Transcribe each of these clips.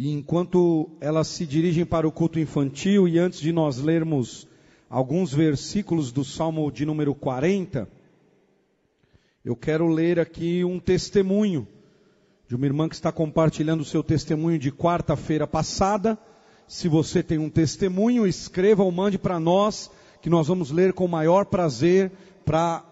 E enquanto elas se dirigem para o culto infantil, e antes de nós lermos alguns versículos do Salmo de número 40, eu quero ler aqui um testemunho de uma irmã que está compartilhando o seu testemunho de quarta-feira passada. Se você tem um testemunho, escreva ou mande para nós, que nós vamos ler com o maior prazer, para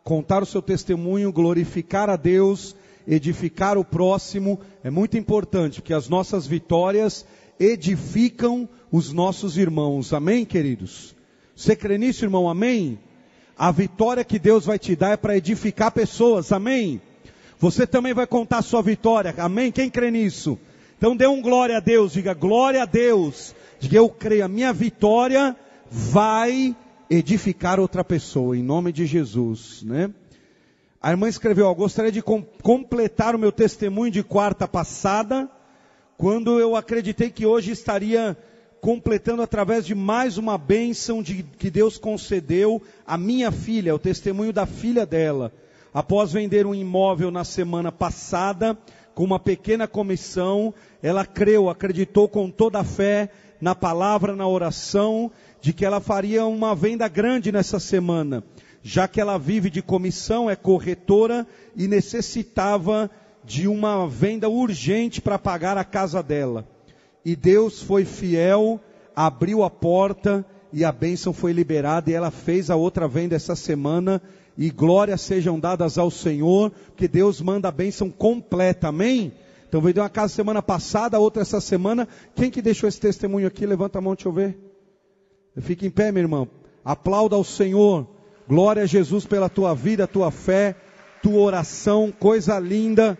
contar o seu testemunho, glorificar a Deus, edificar o próximo. É muito importante, porque as nossas vitórias edificam os nossos irmãos. Amém, queridos? Você crê nisso, irmão? Amém? A vitória que Deus vai te dar é para edificar pessoas. Amém? Você também vai contar a sua vitória. Amém? Quem crê nisso? Então dê um glória a Deus. Diga glória a Deus. Diga eu creio. A minha vitória vai edificar outra pessoa. Em nome de Jesus, né? A irmã escreveu: eu gostaria de completar o meu testemunho de quarta passada, quando eu acreditei que hoje estaria completando através de mais uma bênção que Deus concedeu à minha filha, o testemunho da filha dela. Após vender um imóvel na semana passada, com uma pequena comissão, ela creu, acreditou com toda a fé na palavra, na oração, de que ela faria uma venda grande nessa semana, já que ela vive de comissão, é corretora e necessitava de uma venda urgente para pagar a casa dela. E Deus foi fiel, abriu a porta e a bênção foi liberada, e ela fez a outra venda essa semana. E glórias sejam dadas ao Senhor, porque Deus manda a bênção completa, amém? Então vendeu uma casa semana passada, a outra essa semana. Quem que deixou esse testemunho aqui? Levanta a mão, deixa eu ver. Fica em pé, meu irmão. Aplauda ao Senhor. Glória a Jesus pela tua vida, tua fé, tua oração. Coisa linda.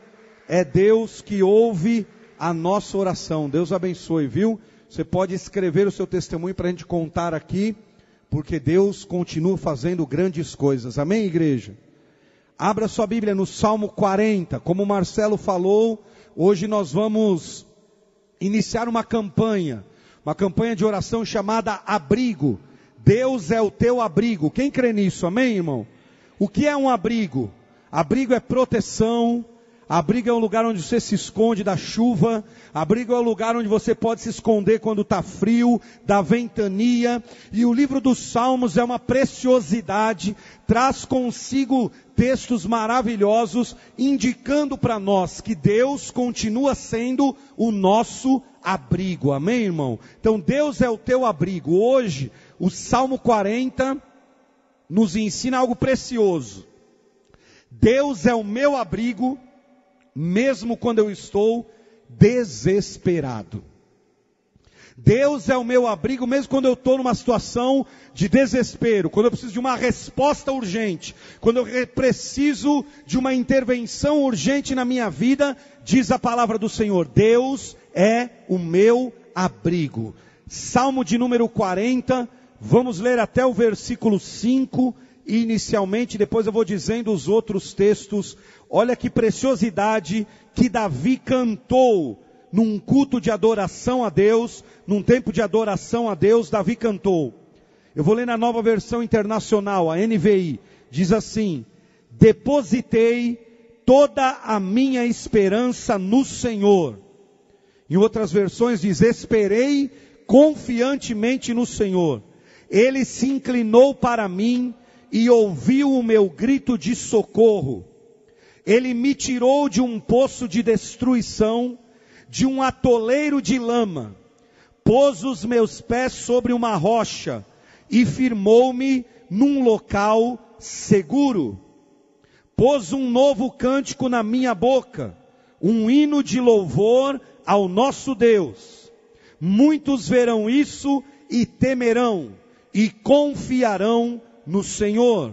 É Deus que ouve a nossa oração. Deus abençoe, viu? Você pode escrever o seu testemunho para a gente contar aqui, porque Deus continua fazendo grandes coisas. Amém, igreja? Abra sua Bíblia no Salmo 40. Como o Marcelo falou, hoje nós vamos iniciar uma campanha de oração chamada Abrigo. Deus é o teu abrigo. Quem crê nisso? Amém, irmão? O que é um abrigo? Abrigo é proteção. Abrigo é um lugar onde você se esconde da chuva. Abrigo é um lugar onde você pode se esconder quando está frio, da ventania. E o livro dos Salmos é uma preciosidade, traz consigo textos maravilhosos, indicando para nós que Deus continua sendo o nosso abrigo. Amém, irmão? Então Deus é o teu abrigo. Hoje, o Salmo 40 nos ensina algo precioso. Deus é o meu abrigo, mesmo quando eu estou desesperado. Deus é o meu abrigo, mesmo quando eu estou numa situação de desespero, quando eu preciso de uma resposta urgente, quando eu preciso de uma intervenção urgente na minha vida, diz a palavra do Senhor, Deus é o meu abrigo. Salmo de número 40, vamos ler até o versículo 5, inicialmente, depois eu vou dizendo os outros textos. Olha que preciosidade que Davi cantou num culto de adoração a Deus, num tempo de adoração a Deus, Davi cantou. Eu vou ler na Nova Versão Internacional, a NVI, diz assim: depositei toda a minha esperança no Senhor. Em outras versões diz, esperei confiantemente no Senhor. Ele se inclinou para mim e ouviu o meu grito de socorro. Ele me tirou de um poço de destruição, de um atoleiro de lama. Pôs os meus pés sobre uma rocha e firmou-me num local seguro. Pôs um novo cântico na minha boca, um hino de louvor ao nosso Deus. Muitos verão isso e temerão e confiarão no Senhor.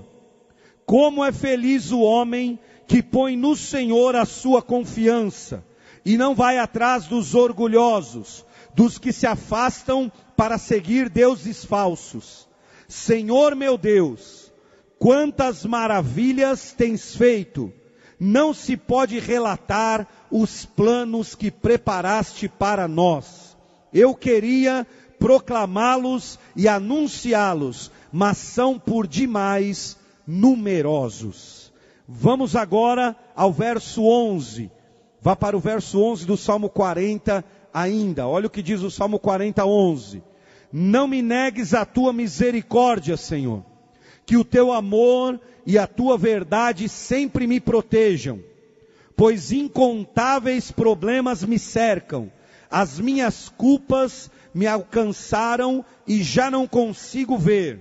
Como é feliz o homem que põe no Senhor a sua confiança e não vai atrás dos orgulhosos, dos que se afastam para seguir deuses falsos. Senhor meu Deus, quantas maravilhas tens feito! Não se pode relatar os planos que preparaste para nós. Eu queria proclamá-los e anunciá-los, mas são por demais numerosos. Vamos agora ao verso 11. Vá para o verso 11 do Salmo 40, ainda. Olha o que diz o Salmo 40, 11. Não me negues a tua misericórdia, Senhor. Que o teu amor e a tua verdade sempre me protejam. Pois incontáveis problemas me cercam. As minhas culpas me alcançaram e já não consigo ver.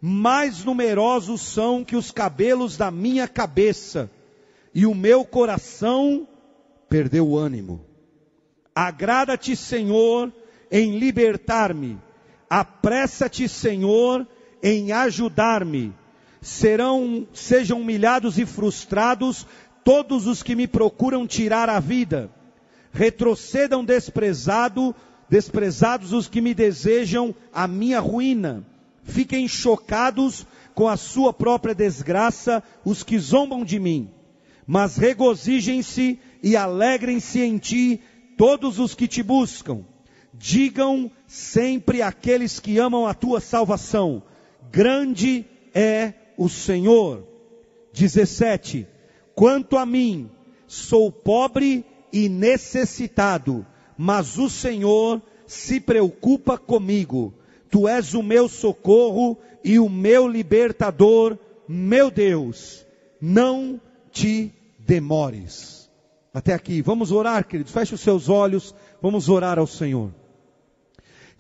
Mais numerosos são que os cabelos da minha cabeça. E o meu coração perdeu o ânimo. Agrada-te, Senhor, em libertar-me. Apressa-te, Senhor, em ajudar-me. Sejam humilhados e frustrados todos os que me procuram tirar a vida. Retrocedam desprezados os que me desejam a minha ruína. Fiquem chocados com a sua própria desgraça os que zombam de mim. Mas regozijem-se e alegrem-se em ti todos os que te buscam. Digam sempre àqueles que amam a tua salvação: grande é o Senhor. 17. Quanto a mim, sou pobre e necessitado, mas o Senhor se preocupa comigo. Tu és o meu socorro e o meu libertador, meu Deus. Não te demores. Até aqui, vamos orar, queridos. Feche os seus olhos, vamos orar ao Senhor.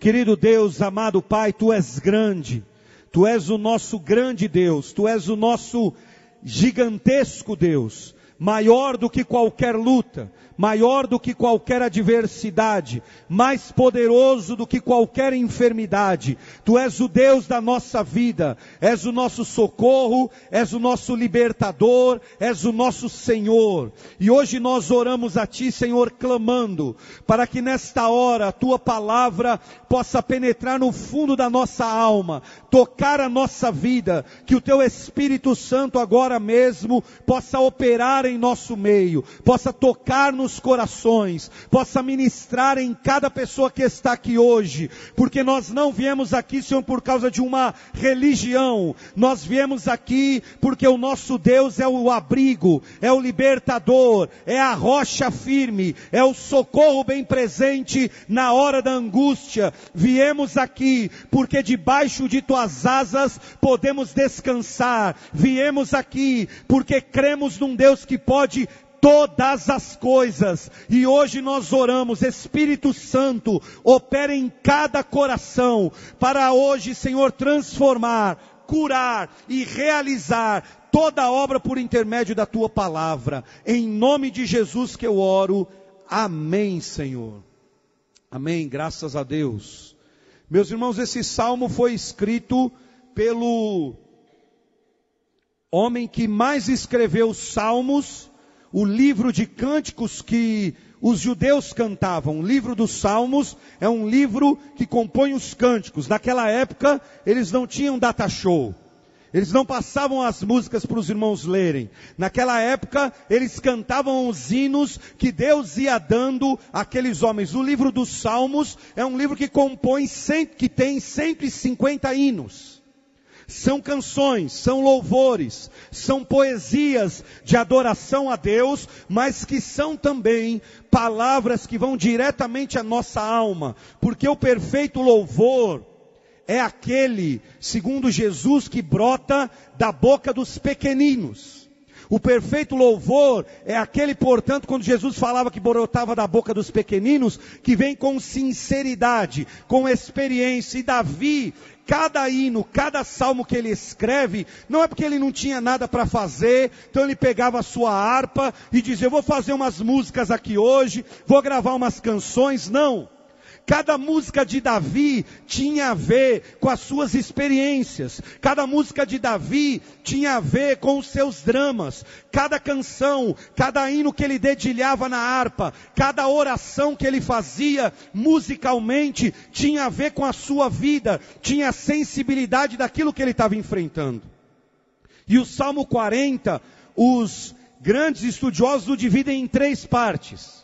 Querido Deus, amado Pai, Tu és grande. Tu és o nosso grande Deus. Tu és o nosso gigantesco Deus. Maior do que qualquer luta, maior do que qualquer adversidade, mais poderoso do que qualquer enfermidade. Tu és o Deus da nossa vida, és o nosso socorro, és o nosso libertador, és o nosso Senhor. E hoje nós oramos a Ti, Senhor, clamando, para que nesta hora a Tua palavra possa penetrar no fundo da nossa alma, tocar a nossa vida, que o Teu Espírito Santo agora mesmo possa operar em nosso meio, possa tocar nos corações, possa ministrar em cada pessoa que está aqui hoje, porque nós não viemos aqui, Senhor, por causa de uma religião, nós viemos aqui porque o nosso Deus é o abrigo, é o libertador, é a rocha firme, é o socorro bem presente na hora da angústia. Viemos aqui porque debaixo de Tuas asas podemos descansar. Viemos aqui porque cremos num Deus que pode todas as coisas. E hoje nós oramos: Espírito Santo, opera em cada coração, para hoje, Senhor, transformar, curar e realizar toda a obra por intermédio da Tua palavra. Em nome de Jesus que eu oro. Amém, Senhor. Amém, graças a Deus. Meus irmãos, esse salmo foi escrito pelo homem que mais escreveu salmos, o livro de cânticos que os judeus cantavam. O livro dos Salmos é um livro que compõe os cânticos. Naquela época, eles não tinham data show. Eles não passavam as músicas para os irmãos lerem. Naquela época, eles cantavam os hinos que Deus ia dando àqueles homens. O livro dos Salmos é um livro que que tem 150 hinos. São canções, são louvores, são poesias de adoração a Deus, mas que são também palavras que vão diretamente à nossa alma, porque o perfeito louvor é aquele, segundo Jesus, que brota da boca dos pequeninos. O perfeito louvor é aquele, portanto, quando Jesus falava que brotava da boca dos pequeninos, que vem com sinceridade, com experiência. E Davi, cada hino, cada salmo que ele escreve, não é porque ele não tinha nada para fazer, então ele pegava a sua harpa e dizia: eu vou fazer umas músicas aqui hoje, vou gravar umas canções. Não. Cada música de Davi tinha a ver com as suas experiências. Cada música de Davi tinha a ver com os seus dramas. Cada canção, cada hino que ele dedilhava na harpa, cada oração que ele fazia musicalmente, tinha a ver com a sua vida, tinha a sensibilidade daquilo que ele estava enfrentando. E o Salmo 40, os grandes estudiosos o dividem em 3 partes.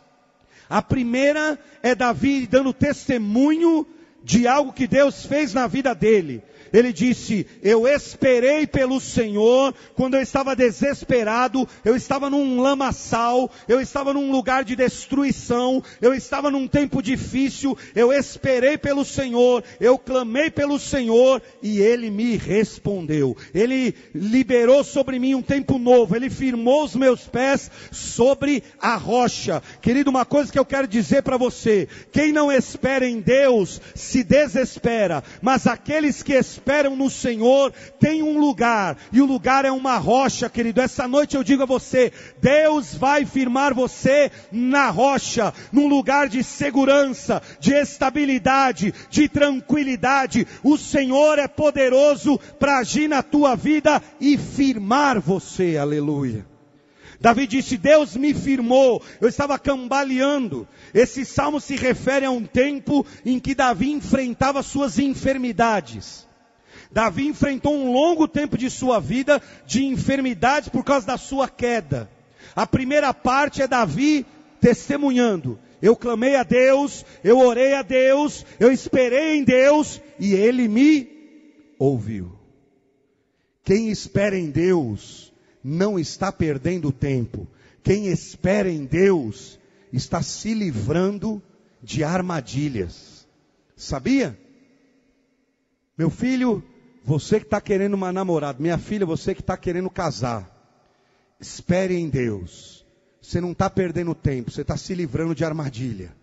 A primeira é Davi dando testemunho de algo que Deus fez na vida dele. Ele disse: eu esperei pelo Senhor, quando eu estava desesperado, eu estava num lamaçal, eu estava num lugar de destruição, eu estava num tempo difícil, eu esperei pelo Senhor, eu clamei pelo Senhor, e Ele me respondeu. Ele liberou sobre mim um tempo novo, Ele firmou os meus pés sobre a rocha. Querido, uma coisa que eu quero dizer para você: quem não espera em Deus, se desespera, mas aqueles que esperam no Senhor, tem um lugar, e o lugar é uma rocha, querido. Essa noite eu digo a você, Deus vai firmar você na rocha, num lugar de segurança, de estabilidade, de tranquilidade. O Senhor é poderoso para agir na tua vida e firmar você, aleluia. Davi disse: Deus me firmou, eu estava cambaleando. Esse salmo se refere a um tempo em que Davi enfrentava suas enfermidades. Davi enfrentou um longo tempo de sua vida de enfermidades por causa da sua queda. A primeira parte é Davi testemunhando: eu clamei a Deus, eu orei a Deus, eu esperei em Deus e Ele me ouviu. Quem espera em Deus não está perdendo tempo. Quem espera em Deus está se livrando de armadilhas. Sabia? Meu filho, você que está querendo uma namorada, minha filha, você que está querendo casar, espere em Deus. Você não está perdendo tempo, você está se livrando de armadilha.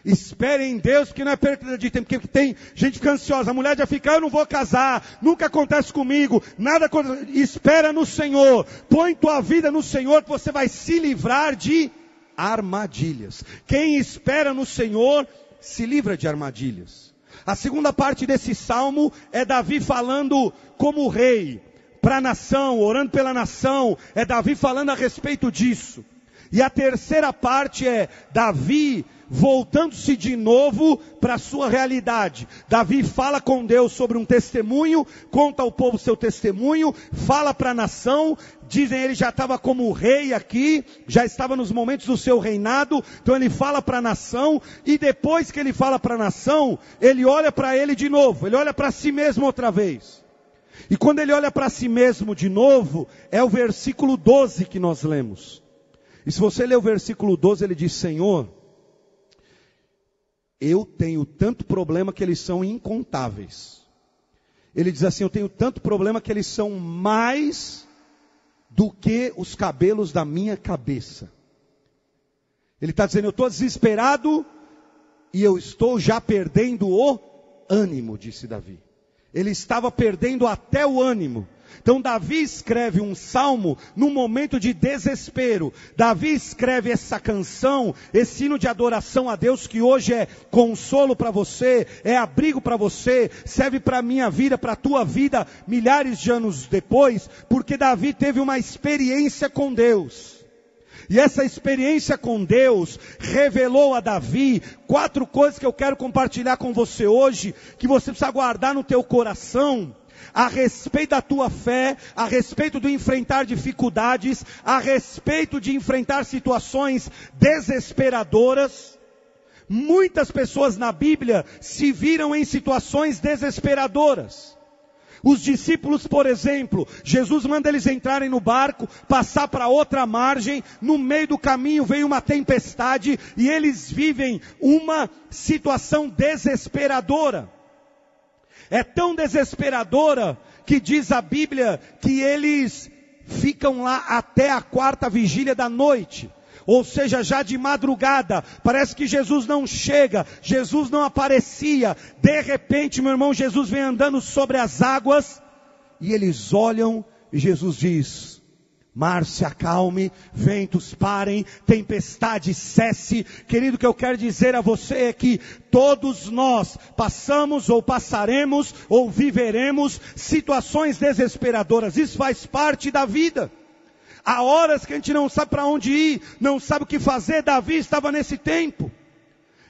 Espere em Deus, porque não é perda de tempo, porque tem gente que fica ansiosa, a mulher já fica: eu não vou casar, nunca acontece comigo, nada acontece. Espera no Senhor, põe tua vida no Senhor, que você vai se livrar de armadilhas. Quem espera no Senhor, se livra de armadilhas. A segunda parte desse salmo é Davi falando como rei, para a nação, orando pela nação, é Davi falando a respeito disso. E a terceira parte é Davi voltando-se de novo para a sua realidade. Davi fala com Deus sobre um testemunho, conta ao povo seu testemunho, fala para a nação. Dizem ele já estava como rei aqui, já estava nos momentos do seu reinado, então ele fala para a nação, e depois que ele fala para a nação, ele olha para ele de novo, ele olha para si mesmo outra vez. E quando ele olha para si mesmo de novo, é o versículo 12 que nós lemos. E se você ler o versículo 12, ele diz: Senhor, eu tenho tanto problema que eles são incontáveis. Ele diz assim: eu tenho tanto problema que eles são mais do que os cabelos da minha cabeça. Ele está dizendo: eu estou desesperado e eu estou já perdendo o ânimo, disse Davi. Ele estava perdendo até o ânimo. Então Davi escreve um salmo num momento de desespero. Davi escreve essa canção, esse hino de adoração a Deus, que hoje é consolo para você, é abrigo para você, serve para a minha vida, para a tua vida, milhares de anos depois, porque Davi teve uma experiência com Deus. E essa experiência com Deus revelou a Davi 4 coisas que eu quero compartilhar com você hoje, que você precisa guardar no teu coração, a respeito da tua fé, a respeito do enfrentar dificuldades, a respeito de enfrentar situações desesperadoras. Muitas pessoas na Bíblia se viram em situações desesperadoras. Os discípulos, por exemplo, Jesus manda eles entrarem no barco, passar para outra margem, no meio do caminho veio uma tempestade e eles vivem uma situação desesperadora. É tão desesperadora que diz a Bíblia que eles ficam lá até a 4ª vigília da noite. Ou seja, já de madrugada, parece que Jesus não chega, Jesus não aparecia. De repente, meu irmão, Jesus vem andando sobre as águas, e eles olham, e Jesus diz: mar se acalme, ventos parem, tempestade cesse. Querido, o que eu quero dizer a você é que todos nós passamos, ou passaremos, ou viveremos situações desesperadoras. Isso faz parte da vida. Há horas que a gente não sabe para onde ir, não sabe o que fazer. Davi estava nesse tempo.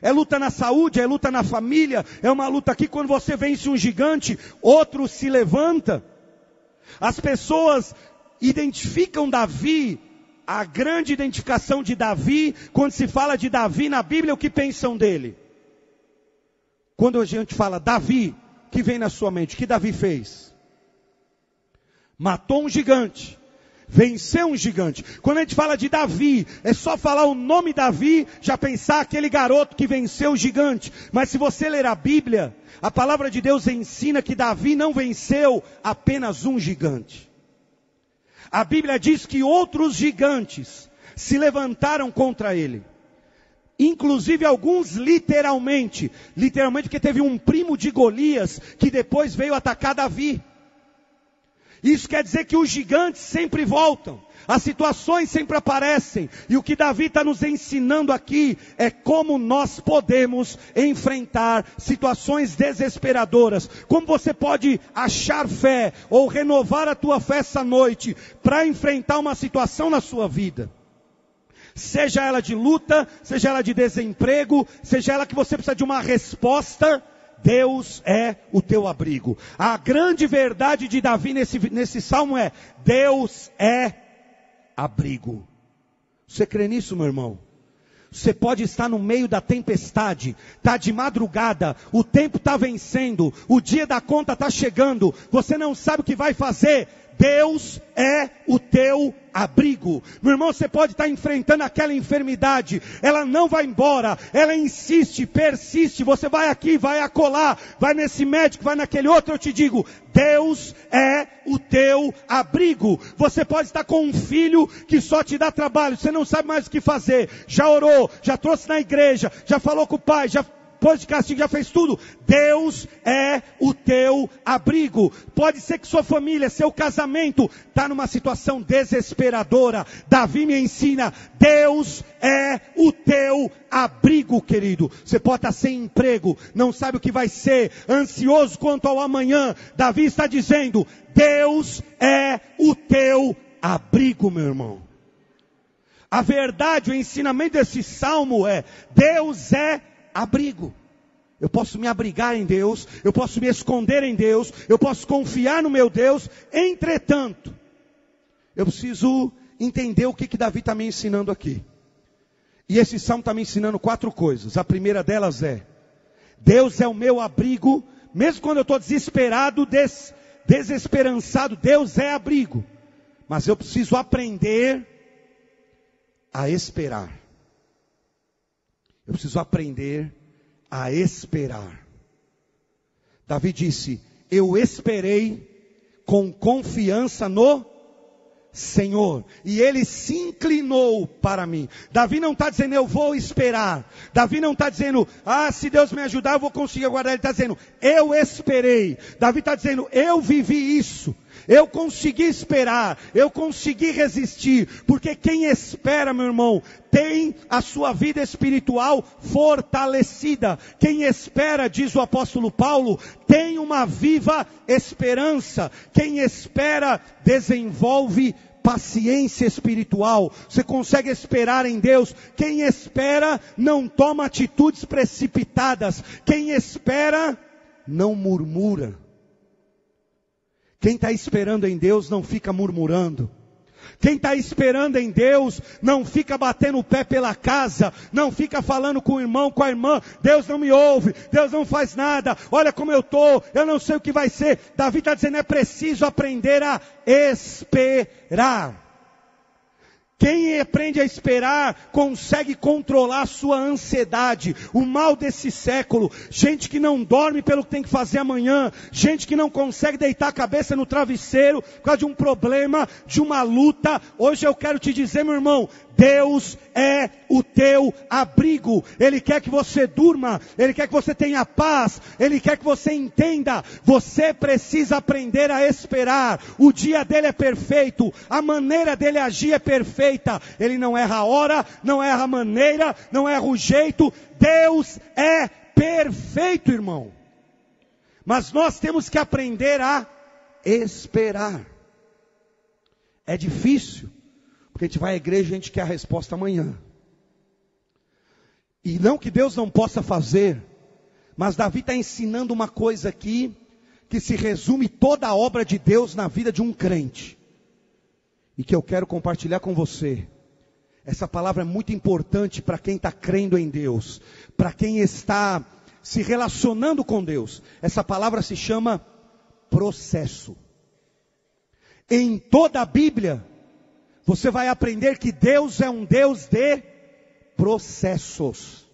É luta na saúde, é luta na família, é uma luta aqui. Quando você vence um gigante, outro se levanta. As pessoas identificam Davi, a grande identificação de Davi, quando se fala de Davi na Bíblia, o que pensam dele? Quando a gente fala Davi, que vem na sua mente? O que Davi fez? Matou um gigante. Venceu um gigante. Quando a gente fala de Davi, é só falar o nome Davi, já pensar aquele garoto que venceu o gigante. Mas se você ler a Bíblia, a palavra de Deus ensina que Davi não venceu apenas um gigante. A Bíblia diz que outros gigantes se levantaram contra ele. Inclusive alguns literalmente porque teve um primo de Golias que depois veio atacar Davi. Isso quer dizer que os gigantes sempre voltam, as situações sempre aparecem, e o que Davi está nos ensinando aqui é como nós podemos enfrentar situações desesperadoras, como você pode achar fé, ou renovar a tua fé essa noite, para enfrentar uma situação na sua vida. Seja ela de luta, seja ela de desemprego, seja ela que você precisa de uma resposta, Deus é o teu abrigo. A grande verdade de Davi nesse salmo é: Deus é abrigo. Você crê nisso, meu irmão? Você pode estar no meio da tempestade, está de madrugada, o tempo está vencendo, o dia da conta está chegando, você não sabe o que vai fazer. Deus é o teu abrigo. Meu irmão, você pode estar enfrentando aquela enfermidade, ela não vai embora, ela insiste, persiste, você vai aqui, vai acolá, vai nesse médico, vai naquele outro. Eu te digo, Deus é o teu abrigo. Você pode estar com um filho que só te dá trabalho, você não sabe mais o que fazer, já orou, já trouxe na igreja, já falou com o pai, já pôs de castigo, já fez tudo. Deus é o teu abrigo. Pode ser que sua família, seu casamento está numa situação desesperadora. Davi me ensina, Deus é o teu abrigo, querido. Você pode estar sem emprego, não sabe o que vai ser, ansioso quanto ao amanhã. Davi está dizendo, Deus é o teu abrigo, meu irmão. A verdade, o ensinamento desse salmo é, Deus é abrigo. Eu posso me abrigar em Deus, eu posso me esconder em Deus, eu posso confiar no meu Deus. Entretanto, eu preciso entender o que Davi está me ensinando aqui. E esse salmo está me ensinando 4 coisas. A primeira delas é, Deus é o meu abrigo, mesmo quando eu estou desesperado, desesperançado, Deus é abrigo. Mas eu preciso aprender a esperar. Eu preciso aprender a esperar. Davi disse, eu esperei com confiança no Senhor, e Ele se inclinou para mim. Davi não está dizendo, eu vou esperar. Davi não está dizendo, se Deus me ajudar eu vou conseguir aguardar. Ele está dizendo, eu esperei. Davi está dizendo, eu vivi isso. Eu consegui esperar, eu consegui resistir, porque quem espera, meu irmão, tem a sua vida espiritual fortalecida. Quem espera, diz o apóstolo Paulo, tem uma viva esperança. Quem espera, desenvolve paciência espiritual. Você consegue esperar em Deus. Quem espera, não toma atitudes precipitadas. Quem espera, não murmura. Quem está esperando em Deus não fica murmurando. Quem está esperando em Deus não fica batendo o pé pela casa, não fica falando com o irmão, com a irmã, Deus não me ouve, Deus não faz nada, olha como eu estou, eu não sei o que vai ser. Davi está dizendo, é preciso aprender a esperar. Quem aprende a esperar, consegue controlar a sua ansiedade. O mal desse século, gente que não dorme pelo que tem que fazer amanhã, gente que não consegue deitar a cabeça no travesseiro, por causa de um problema, de uma luta. Hoje eu quero te dizer, meu irmão, Deus é o teu abrigo. Ele quer que você durma, Ele quer que você tenha paz, Ele quer que você entenda. Você precisa aprender a esperar. O dia dele é perfeito, a maneira dele agir é perfeita. Ele não erra a hora, não erra a maneira, não erra o jeito. Deus é perfeito, irmão. Mas nós temos que aprender a esperar. É difícil. Porque a gente vai à igreja e a gente quer a resposta amanhã. E não que Deus não possa fazer, mas Davi está ensinando uma coisa aqui, que se resume toda a obra de Deus na vida de um crente. E que eu quero compartilhar com você. Essa palavra é muito importante para quem está crendo em Deus. Para quem está se relacionando com Deus. Essa palavra se chama processo. Em toda a Bíblia, você vai aprender que Deus é um Deus de processos.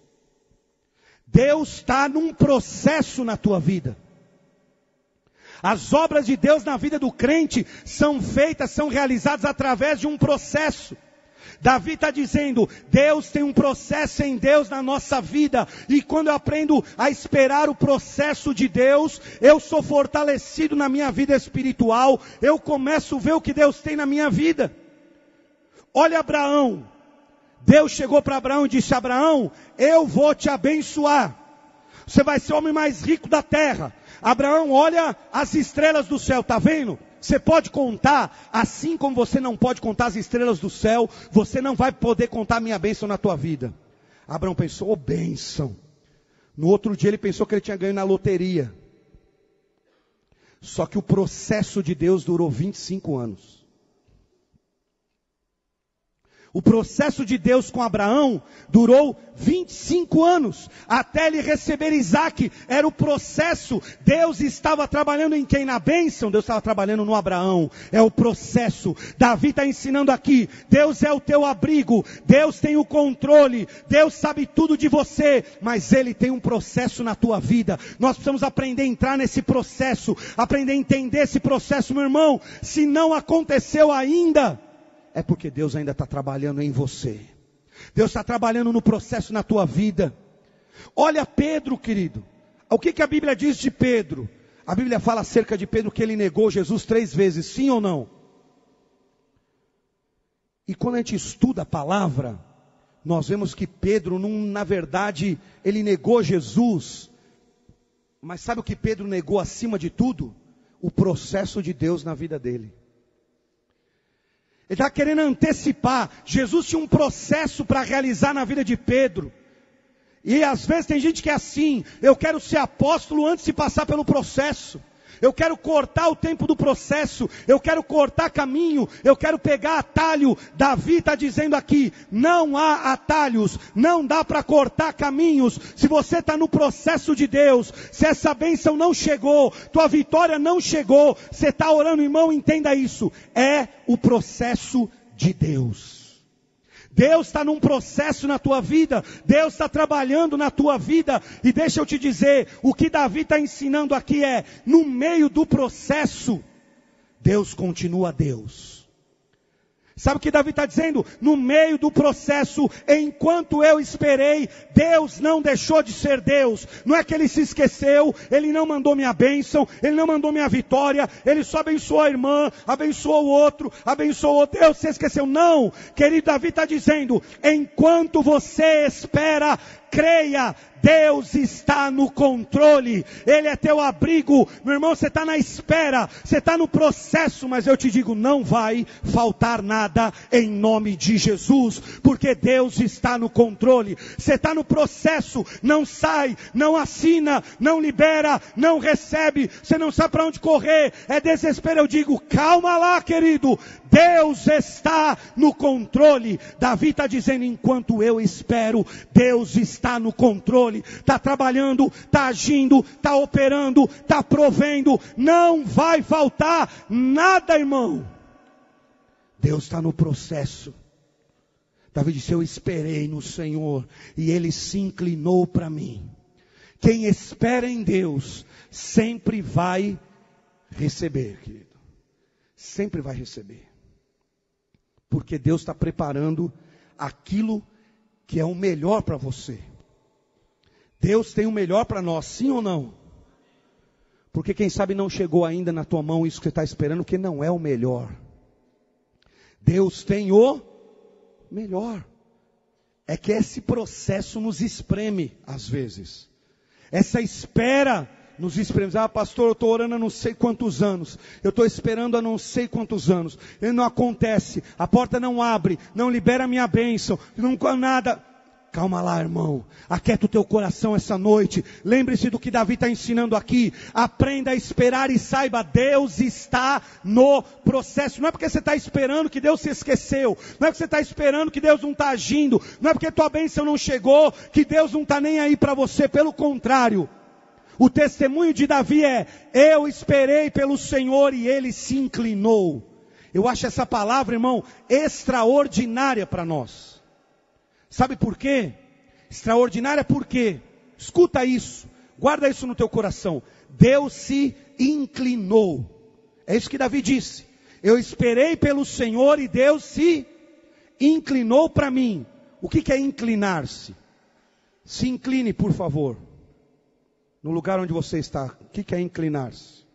Deus está num processo na tua vida. As obras de Deus na vida do crente são feitas, são realizadas através de um processo. Davi está dizendo, Deus tem um processo em Deus na nossa vida, e quando eu aprendo a esperar o processo de Deus, eu sou fortalecido na minha vida espiritual, eu começo a ver o que Deus tem na minha vida. Olha Abraão, Deus chegou para Abraão e disse, Abraão, eu vou te abençoar, você vai ser o homem mais rico da terra. Abraão, olha as estrelas do céu, está vendo? Você pode contar, assim como você não pode contar as estrelas do céu, você não vai poder contar a minha bênção na tua vida. Abraão pensou, oh bênção. No outro dia ele pensou que ele tinha ganho na loteria. Só que o processo de Deus durou 25 anos. O processo de Deus com Abraão durou 25 anos, até ele receber Isaac. Era o processo. Deus estava trabalhando em quem? Na bênção. Deus estava trabalhando no Abraão. É o processo. Davi está ensinando aqui, Deus é o teu abrigo, Deus tem o controle, Deus sabe tudo de você, mas Ele tem um processo na tua vida. Nós precisamos aprender a entrar nesse processo, aprender a entender esse processo, meu irmão. Se não aconteceu ainda, é porque Deus ainda está trabalhando em você. Deus está trabalhando no processo na tua vida. Olha Pedro, querido. O que a Bíblia diz de Pedro? A Bíblia fala acerca de Pedro que ele negou Jesus 3 vezes, sim ou não? E quando a gente estuda a palavra, nós vemos que Pedro, na verdade, ele negou Jesus. Mas sabe o que Pedro negou acima de tudo? O processo de Deus na vida dele. Ele está querendo antecipar. Jesus tinha um processo para realizar na vida de Pedro. E às vezes tem gente que é assim, eu quero ser apóstolo antes de passar pelo processo. Eu quero cortar o tempo do processo, eu quero cortar caminho, eu quero pegar atalho. Davi está dizendo aqui, não há atalhos, não dá para cortar caminhos. Se você está no processo de Deus, se essa bênção não chegou, tua vitória não chegou, você está orando, irmão, entenda isso, é o processo de Deus. Deus está num processo na tua vida, Deus está trabalhando na tua vida, e deixa eu te dizer, o que Davi está ensinando aqui é, no meio do processo, Deus continua Deus. Sabe o que Davi está dizendo? No meio do processo, enquanto eu esperei, Deus não deixou de ser Deus. Não é que Ele se esqueceu, Ele não mandou minha bênção, Ele não mandou minha vitória, Ele só abençoou a irmã, abençoou o outro, Deus se esqueceu. Não, querido, Davi está dizendo, enquanto você espera, creia, Deus está no controle, Ele é teu abrigo. Meu irmão, você está na espera, você está no processo, mas eu te digo, não vai faltar nada em nome de Jesus, porque Deus está no controle. Você está no processo, não sai, não assina, não libera, não recebe, você não sabe para onde correr, é desespero. Eu digo, calma lá, querido, Deus está no controle. Davi está dizendo, enquanto eu espero, Deus está no controle, está trabalhando, está agindo, está operando, está provendo, não vai faltar nada, irmão. Deus está no processo. Davi disse, eu esperei no Senhor e Ele se inclinou para mim. Quem espera em Deus sempre vai receber, querido. Sempre vai receber. Porque Deus está preparando aquilo que é o melhor para você. Deus tem o melhor para nós, sim ou não? Porque quem sabe não chegou ainda na tua mão isso que você está esperando, que não é o melhor. Deus tem o melhor. É que esse processo nos espreme às vezes. Essa espera nos espreme. Ah, pastor, eu estou orando há não sei quantos anos. Eu estou esperando há não sei quantos anos. E não acontece. A porta não abre. Não libera a minha bênção. Nunca nada. Calma lá, irmão. Aquieta o teu coração essa noite. Lembre-se do que Davi está ensinando aqui. Aprenda a esperar e saiba, Deus está no processo. Não é porque você está esperando que Deus se esqueceu. Não é porque você está esperando que Deus não está agindo. Não é porque tua bênção não chegou que Deus não está nem aí para você. Pelo contrário. O testemunho de Davi é: eu esperei pelo Senhor e Ele se inclinou. Eu acho essa palavra, irmão, extraordinária para nós. Sabe por quê? Extraordinária por quê? Escuta isso, guarda isso no teu coração. Deus se inclinou. É isso que Davi disse. Eu esperei pelo Senhor e Deus se inclinou para mim. O que é inclinar-se? Se incline, por favor. No lugar onde você está. O que é inclinar-se?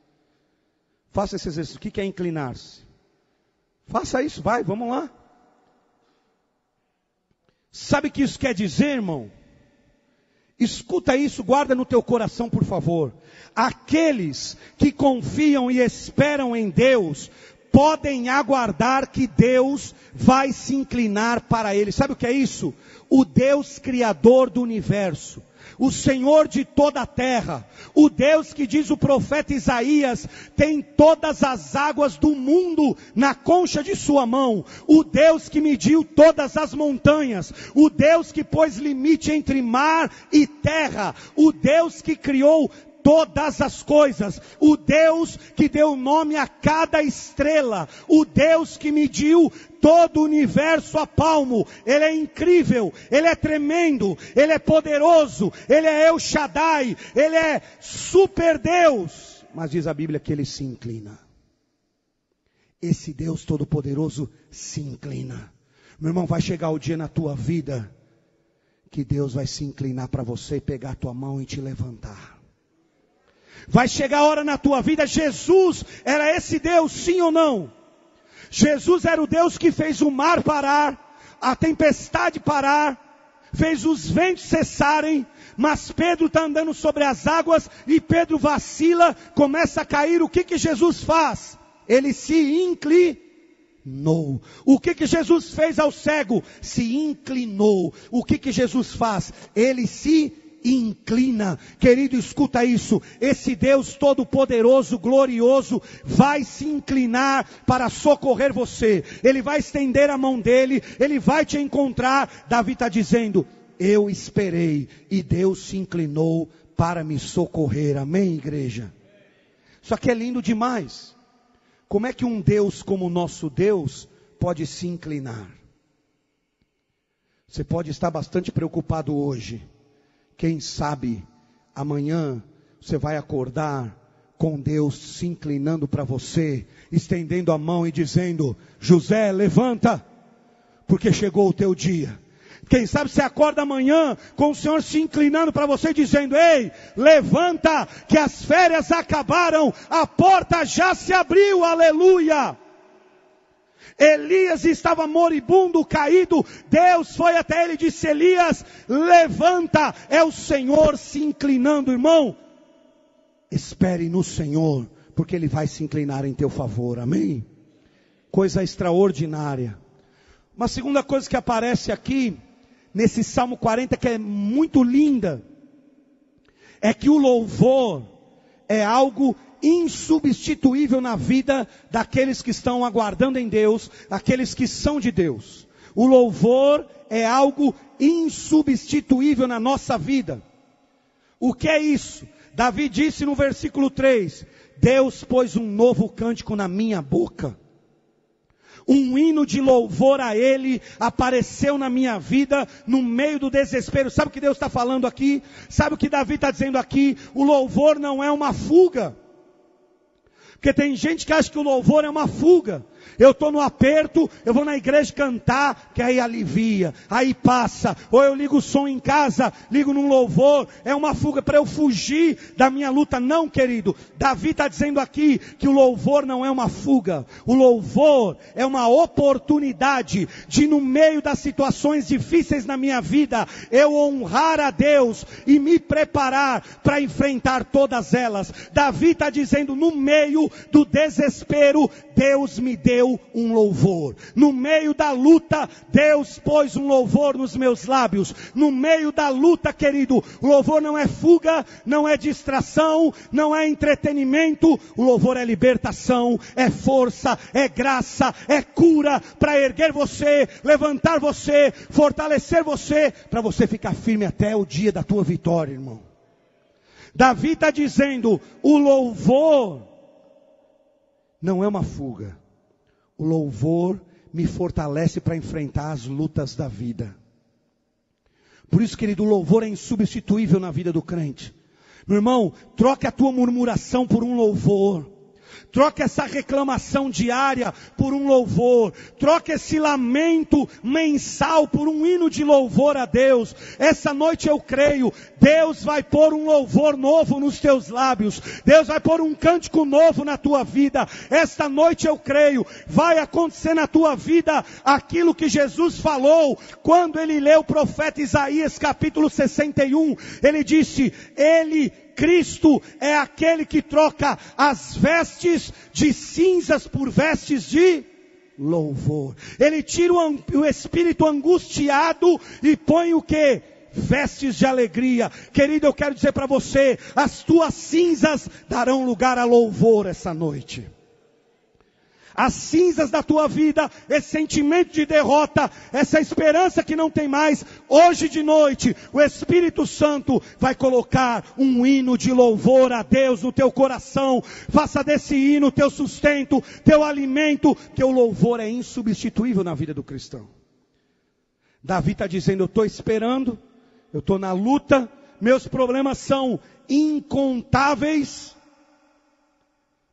Faça esse exercício. O que é inclinar-se? Faça isso, vai, vamos lá. Sabe o que isso quer dizer, irmão? Escuta isso, guarda no teu coração, por favor. Aqueles que confiam e esperam em Deus, podem aguardar que Deus vai se inclinar para eles. Sabe o que é isso? O Deus criador do universo. O Senhor de toda a terra, o Deus que diz o profeta Isaías, tem todas as águas do mundo na concha de sua mão. O Deus que mediu todas as montanhas, o Deus que pôs limite entre mar e terra, o Deus que criou todas as coisas, o Deus que deu nome a cada estrela, o Deus que mediu todo o universo a palmo. Ele é incrível, Ele é tremendo, Ele é poderoso, Ele é El Shaddai, Ele é super Deus. Mas diz a Bíblia que Ele se inclina. Esse Deus todo poderoso se inclina. Meu irmão, vai chegar o dia na tua vida que Deus vai se inclinar para você e pegar a tua mão e te levantar. Vai chegar a hora na tua vida. Jesus era esse Deus, sim ou não? Jesus era o Deus que fez o mar parar, a tempestade parar, fez os ventos cessarem, mas Pedro está andando sobre as águas e Pedro vacila, começa a cair. O que Jesus faz? Ele se inclinou. O que Jesus fez ao cego? Se inclinou. O que Jesus faz? Ele se inclina. Querido, escuta isso. Esse Deus todo poderoso, glorioso, vai se inclinar para socorrer você. Ele vai estender a mão dele, ele vai te encontrar. Davi está dizendo: eu esperei e Deus se inclinou para me socorrer. Amém, igreja? Isso aqui é lindo demais. Como é que um Deus como o nosso Deus pode se inclinar? Você pode estar bastante preocupado hoje. Quem sabe amanhã você vai acordar com Deus se inclinando para você, estendendo a mão e dizendo: José, levanta, porque chegou o teu dia. Quem sabe você acorda amanhã com o Senhor se inclinando para você, dizendo: ei, levanta, que as férias acabaram, a porta já se abriu, aleluia. Elias estava moribundo, caído. Deus foi até ele e disse: Elias, levanta. É o Senhor se inclinando, irmão. Espere no Senhor, porque Ele vai se inclinar em teu favor, amém? Coisa extraordinária. Uma segunda coisa que aparece aqui, nesse Salmo 40, que é muito linda, é que o louvor é algo insubstituível na vida daqueles que estão aguardando em Deus, aqueles que são de Deus. O louvor é algo insubstituível na nossa vida. O que é isso? Davi disse no versículo 3: Deus pôs um novo cântico na minha boca. Um hino de louvor a Ele apareceu na minha vida, no meio do desespero. Sabe o que Deus está falando aqui? Sabe o que Davi está dizendo aqui? O louvor não é uma fuga. Porque tem gente que acha que o louvor é uma fuga. Eu estou no aperto, eu vou na igreja cantar, que aí alivia, aí passa. Ou eu ligo o som em casa, ligo num louvor, é uma fuga para eu fugir da minha luta. Não, querido, Davi está dizendo aqui que o louvor não é uma fuga. O louvor é uma oportunidade de, no meio das situações difíceis na minha vida, eu honrar a Deus e me preparar para enfrentar todas elas. Davi está dizendo: no meio meio do desespero, Deus me deu um louvor. No meio da luta, Deus pôs um louvor nos meus lábios. No meio da luta, querido, o louvor não é fuga, não é distração, não é entretenimento. O louvor é libertação, é força, é graça, é cura para erguer você, levantar você, fortalecer você, para você ficar firme até o dia da tua vitória, irmão. Davi está dizendo, o louvor não é uma fuga. O louvor me fortalece para enfrentar as lutas da vida. Por isso, querido, o louvor é insubstituível na vida do crente. Meu irmão, troque a tua murmuração por um louvor. Troque essa reclamação diária por um louvor. Troque esse lamento mensal por um hino de louvor a Deus. Essa noite eu creio, Deus vai pôr um louvor novo nos teus lábios. Deus vai pôr um cântico novo na tua vida. Esta noite eu creio, vai acontecer na tua vida aquilo que Jesus falou quando ele leu o profeta Isaías capítulo 61. Ele disse, Cristo é aquele que troca as vestes de cinzas por vestes de louvor. Ele tira o espírito angustiado e põe o quê? Vestes de alegria. Querido, eu quero dizer para você, as tuas cinzas darão lugar a louvor essa noite. As cinzas da tua vida, esse sentimento de derrota, essa esperança que não tem mais, hoje de noite, o Espírito Santo vai colocar um hino de louvor a Deus no teu coração. Faça desse hino teu sustento, teu alimento, que o louvor é insubstituível na vida do cristão. Davi está dizendo, eu estou esperando, eu estou na luta, meus problemas são incontáveis,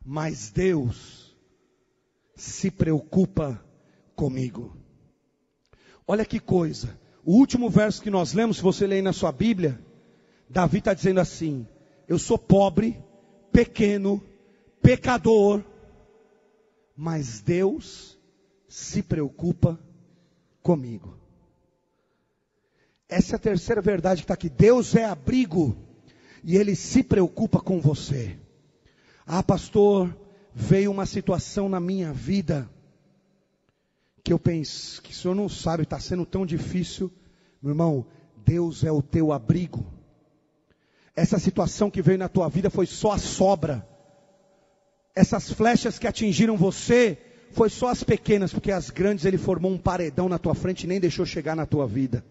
mas Deus se preocupa comigo. Olha que coisa, o último verso que nós lemos, se você ler aí na sua Bíblia, Davi está dizendo assim, eu sou pobre, pequeno, pecador, mas Deus se preocupa comigo. Essa é a terceira verdade que está aqui, Deus é abrigo, e Ele se preocupa com você. Ah, pastor, veio uma situação na minha vida, que eu penso, que o senhor não sabe, está sendo tão difícil. Meu irmão, Deus é o teu abrigo. Essa situação que veio na tua vida foi só a sobra. Essas flechas que atingiram você, foi só as pequenas, porque as grandes Ele formou um paredão na tua frente e nem deixou chegar na tua vida.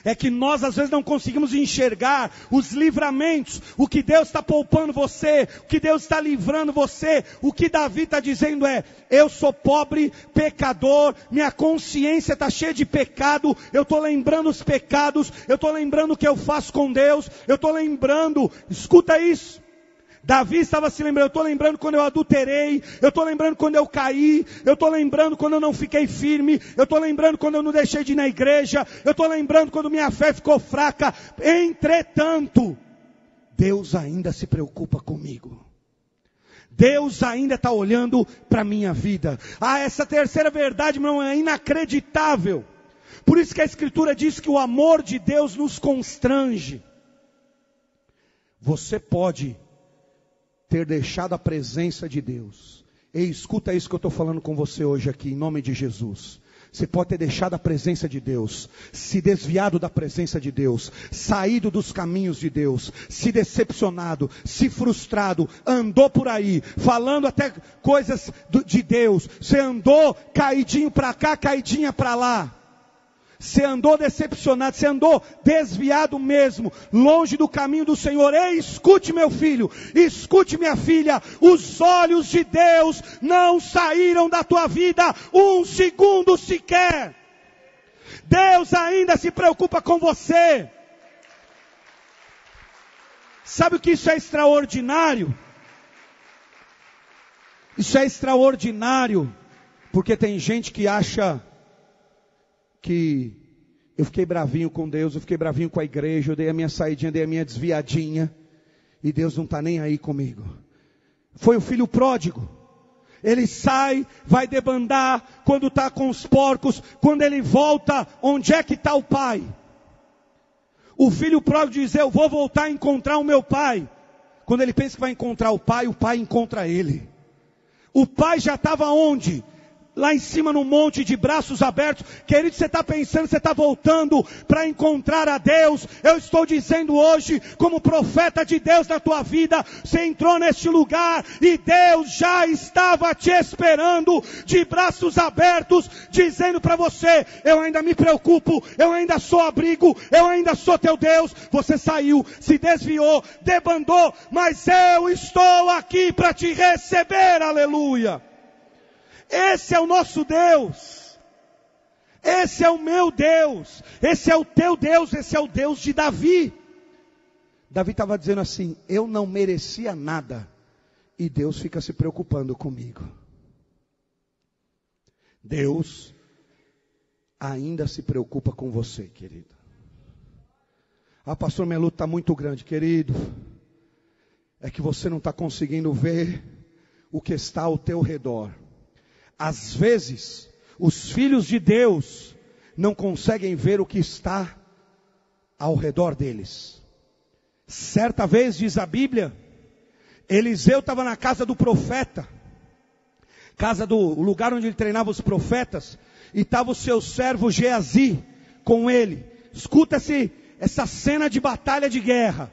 É que nós às vezes não conseguimos enxergar os livramentos, o que Deus está poupando você, o que Deus está livrando você. O que Davi está dizendo é, eu sou pobre, pecador, minha consciência está cheia de pecado, eu estou lembrando os pecados, eu estou lembrando o que eu faço com Deus, eu estou lembrando, escuta isso. Davi estava se lembrando, eu estou lembrando quando eu adulterei, eu estou lembrando quando eu caí, eu estou lembrando quando eu não fiquei firme, eu estou lembrando quando eu não deixei de ir na igreja, eu estou lembrando quando minha fé ficou fraca. Entretanto, Deus ainda se preocupa comigo. Deus ainda está olhando para a minha vida. Ah, essa terceira verdade, meu irmão, é inacreditável. Por isso que a Escritura diz que o amor de Deus nos constrange. Você pode ter deixado a presença de Deus. Ei, escuta isso que eu estou falando com você hoje aqui, em nome de Jesus. Você pode ter deixado a presença de Deus, se desviado da presença de Deus, saído dos caminhos de Deus, se decepcionado, se frustrado, andou por aí, falando até coisas de Deus. Você andou caidinho para cá, caidinha para lá. Você andou decepcionado, você andou desviado mesmo, longe do caminho do Senhor. Ei, escute meu filho, escute minha filha, os olhos de Deus não saíram da tua vida um segundo sequer. Deus ainda se preocupa com você. Sabe o que isso é extraordinário? Isso é extraordinário, porque tem gente que acha que eu fiquei bravinho com Deus, eu fiquei bravinho com a igreja, eu dei a minha saidinha, dei a minha desviadinha, e Deus não está nem aí comigo. Foi o filho pródigo. Ele sai, vai debandar, quando está com os porcos, quando ele volta, onde é que está o pai? O filho pródigo diz, eu vou voltar a encontrar o meu pai. quando ele pensa que vai encontrar o pai encontra ele. O pai já estava onde? Lá em cima no monte, de braços abertos. Querido, você está pensando, você está voltando para encontrar a Deus. Eu estou dizendo hoje, como profeta de Deus na tua vida, você entrou neste lugar e Deus já estava te esperando, de braços abertos, dizendo para você: eu ainda me preocupo, eu ainda sou abrigo, eu ainda sou teu Deus. Você saiu, se desviou, debandou, mas eu estou aqui para te receber, aleluia. Esse é o nosso Deus, esse é o meu Deus, esse é o teu Deus, esse é o Deus de Davi. Davi estava dizendo assim: eu não merecia nada, e Deus fica se preocupando comigo. Deus ainda se preocupa com você, querido. Ah, pastor, minha luta está muito grande, querido. É que você não está conseguindo ver o que está ao teu redor. Às vezes, os filhos de Deus não conseguem ver o que está ao redor deles. Certa vez, diz a Bíblia, Eliseu estava na casa do profeta, o lugar onde ele treinava os profetas, e estava o seu servo Geazi com ele. Escuta-se essa cena de batalha de guerra.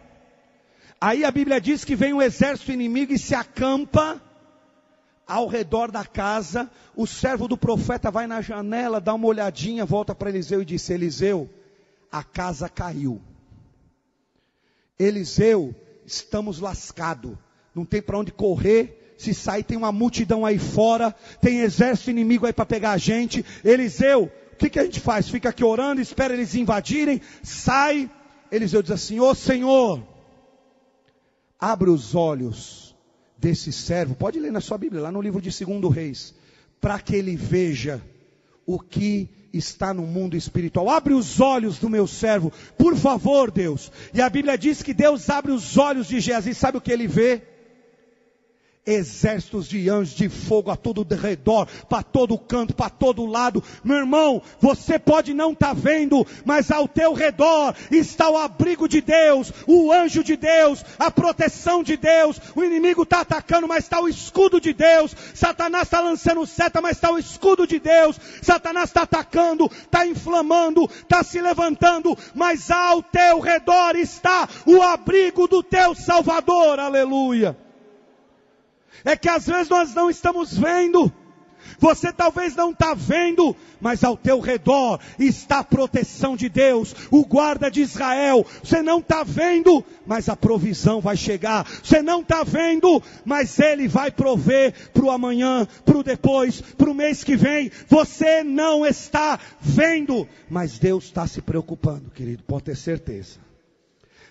Aí a Bíblia diz que vem um exército inimigo e se acampa ao redor da casa. O servo do profeta vai na janela, dá uma olhadinha, volta para Eliseu e diz: Eliseu, a casa caiu. Eliseu, estamos lascados, não tem para onde correr. Se sair, tem uma multidão aí fora, tem exército inimigo aí para pegar a gente. Eliseu, o que a gente faz? Fica aqui orando, espera eles invadirem, sai. Eliseu diz assim: ô Senhor, abre os olhos desse servo, pode ler na sua Bíblia, lá no livro de 2 Reis, para que ele veja o que está no mundo espiritual. Abre os olhos do meu servo, por favor, Deus. E a Bíblia diz que Deus abre os olhos de Geazi. Sabe o que ele vê? Exércitos de anjos de fogo a todo redor, para todo canto, para todo lado. Meu irmão, você pode não estar vendo, mas ao teu redor está o abrigo de Deus, o anjo de Deus, a proteção de Deus. O inimigo está atacando, mas está o escudo de Deus. Satanás está lançando seta, mas está o escudo de Deus. Satanás está atacando, está inflamando, está se levantando, mas ao teu redor está o abrigo do teu Salvador, aleluia. É que às vezes nós não estamos vendo, você talvez não está vendo, mas ao teu redor está a proteção de Deus, o guarda de Israel. Você não está vendo, mas a provisão vai chegar. Você não está vendo, mas Ele vai prover para o amanhã, para o depois, para o mês que vem. Você não está vendo, mas Deus está se preocupando, querido, pode ter certeza.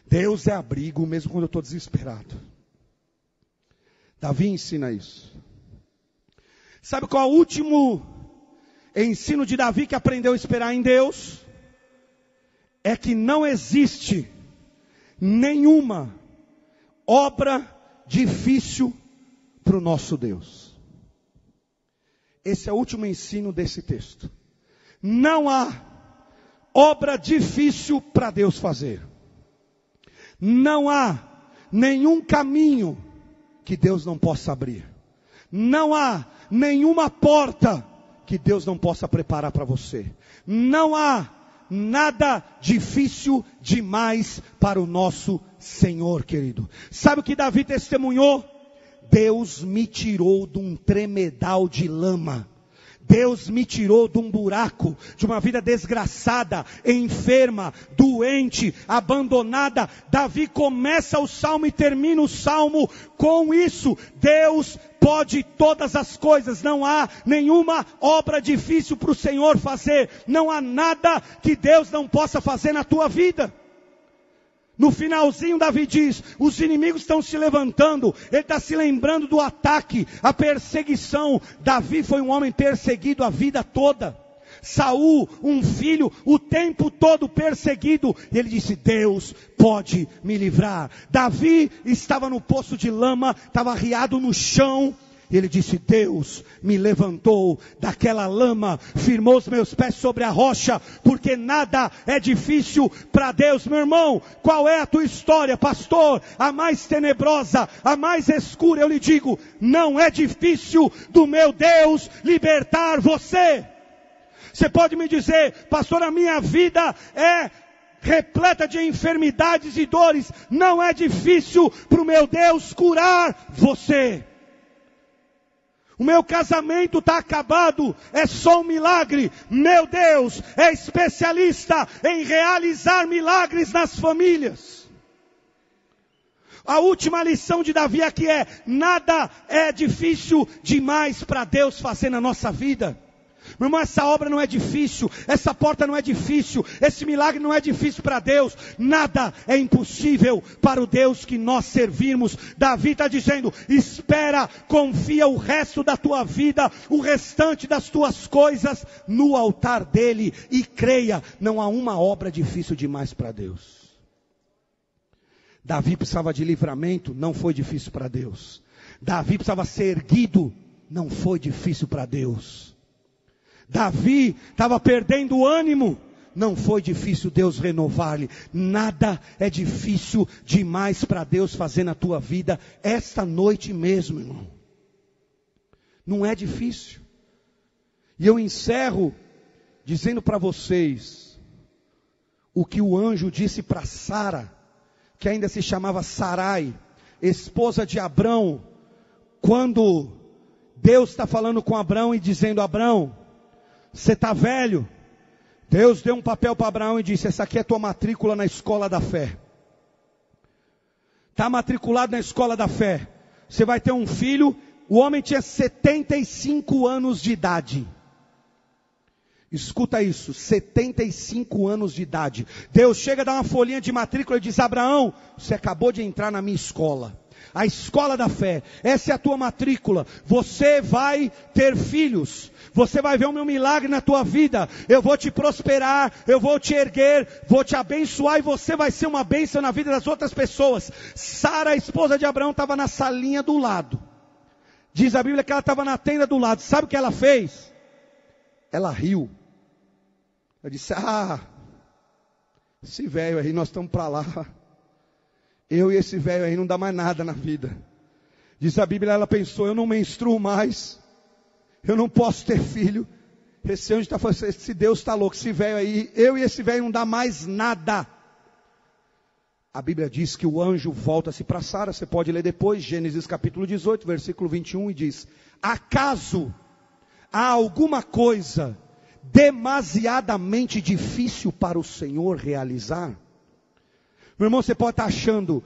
Deus é abrigo mesmo quando eu estou desesperado. Davi ensina isso. Sabe qual é o último ensino de Davi que aprendeu a esperar em Deus? É que não existe nenhuma obra difícil para o nosso Deus. Esse é o último ensino desse texto. Não há obra difícil para Deus fazer. Não há nenhum caminho que Deus não possa abrir. Não há nenhuma porta que Deus não possa preparar para você. Não há nada difícil demais para o nosso Senhor, querido. Sabe o que Davi testemunhou? Deus me tirou de um tremedal de lama. Deus me tirou de um buraco, de uma vida desgraçada, enferma, doente, abandonada. Davi começa o salmo e termina o salmo com isso. Deus pode todas as coisas. Não há nenhuma obra difícil para o Senhor fazer. Não há nada que Deus não possa fazer na tua vida. No finalzinho Davi diz, os inimigos estão se levantando, ele está se lembrando do ataque, a perseguição. Davi foi um homem perseguido a vida toda. Saul, um filho, o tempo todo perseguido. E ele disse, Deus pode me livrar. Davi estava no poço de lama, estava arriado no chão. E ele disse: Deus me levantou daquela lama, firmou os meus pés sobre a rocha, porque nada é difícil para Deus. Meu irmão, qual é a tua história, pastor? A mais tenebrosa, a mais escura. Eu lhe digo, não é difícil do meu Deus libertar você. Você pode me dizer: pastor, a minha vida é repleta de enfermidades e dores. Não é difícil para o meu Deus curar você. O meu casamento está acabado, é só um milagre. Meu Deus é especialista em realizar milagres nas famílias. A última lição de Davi aqui é: nada é difícil demais para Deus fazer na nossa vida. Meu irmão, essa obra não é difícil, essa porta não é difícil, esse milagre não é difícil para Deus. Nada é impossível para o Deus que nós servimos. Davi está dizendo: espera, confia o resto da tua vida, o restante das tuas coisas no altar dele e creia, não há uma obra difícil demais para Deus. Davi precisava de livramento, não foi difícil para Deus. Davi precisava ser erguido, não foi difícil para Deus. Davi estava perdendo o ânimo, não foi difícil Deus renovar-lhe. Nada é difícil demais para Deus fazer na tua vida esta noite mesmo, irmão. Não é difícil. E eu encerro dizendo para vocês o que o anjo disse para Sara, que ainda se chamava Sarai, esposa de Abrão, quando Deus está falando com Abrão e dizendo: Abrão, você está velho. Deus deu um papel para Abraão e disse: essa aqui é tua matrícula na escola da fé. Está matriculado na escola da fé. Você vai ter um filho. O homem tinha 75 anos de idade. Escuta isso, 75 anos de idade. Deus chega a dar uma folhinha de matrícula e diz: Abraão, você acabou de entrar na minha escola. A escola da fé, essa é a tua matrícula. Você vai ter filhos. Você vai ver o meu milagre na tua vida. Eu vou te prosperar, eu vou te erguer, vou te abençoar e você vai ser uma bênção na vida das outras pessoas. Sara, a esposa de Abraão, estava na salinha do lado. Diz a Bíblia que ela estava na tenda do lado. Sabe o que ela fez? Ela riu. Ela disse: esse velho aí, nós estamos para lá. Eu e esse velho aí não dá mais nada na vida. Diz a Bíblia, ela pensou: eu não menstruo mais, eu não posso ter filho. Esse anjo está falando: esse Deus está louco, esse velho aí, eu e esse velho não dá mais nada. A Bíblia diz que o anjo volta-se para Sara, você pode ler depois, Gênesis capítulo 18, versículo 21, e diz: acaso há alguma coisa demasiadamente difícil para o Senhor realizar? Meu irmão, você pode estar achando: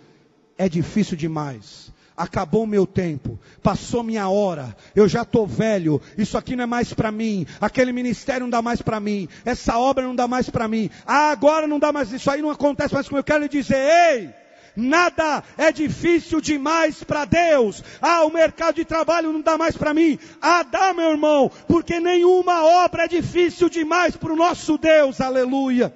é difícil demais, acabou o meu tempo, passou minha hora, eu já estou velho, isso aqui não é mais para mim, aquele ministério não dá mais para mim, essa obra não dá mais para mim, agora não dá mais, isso aí não acontece mais comigo. Eu quero lhe dizer: ei, nada é difícil demais para Deus. O mercado de trabalho não dá mais para mim. Dá, meu irmão, porque nenhuma obra é difícil demais para o nosso Deus. Aleluia.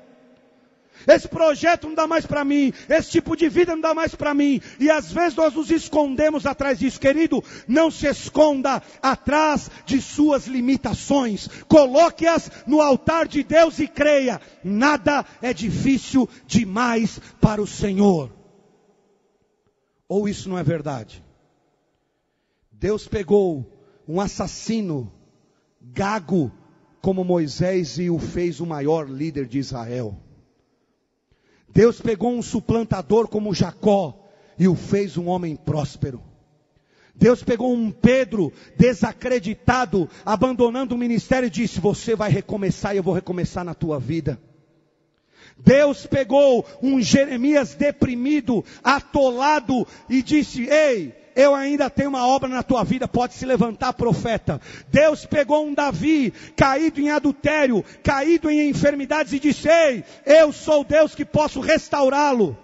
Esse projeto não dá mais para mim, esse tipo de vida não dá mais para mim. E às vezes nós nos escondemos atrás disso. Querido, não se esconda atrás de suas limitações. Coloque-as no altar de Deus e creia: nada é difícil demais para o Senhor. Ou isso não é verdade? Deus pegou um assassino gago como Moisés e o fez o maior líder de Israel. Deus pegou um suplantador como Jacó e o fez um homem próspero. Deus pegou um Pedro desacreditado, abandonando o ministério, e disse: você vai recomeçar e eu vou recomeçar na tua vida. Deus pegou um Jeremias deprimido, atolado, e disse: ei, eu ainda tenho uma obra na tua vida, pode se levantar, profeta. Deus pegou um Davi, caído em adultério, caído em enfermidades, e disse: ei, eu sou o Deus que posso restaurá-lo.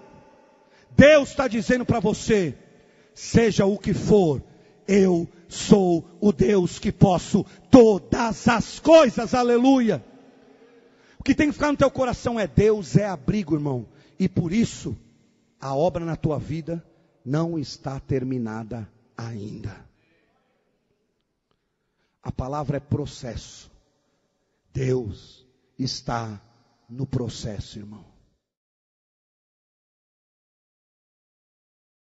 Deus está dizendo para você: seja o que for, eu sou o Deus que posso todas as coisas. Aleluia. O que tem que ficar no teu coração é: Deus é abrigo, irmão. E por isso, a obra na tua vida não está terminada ainda. A palavra é processo. Deus está no processo, irmão.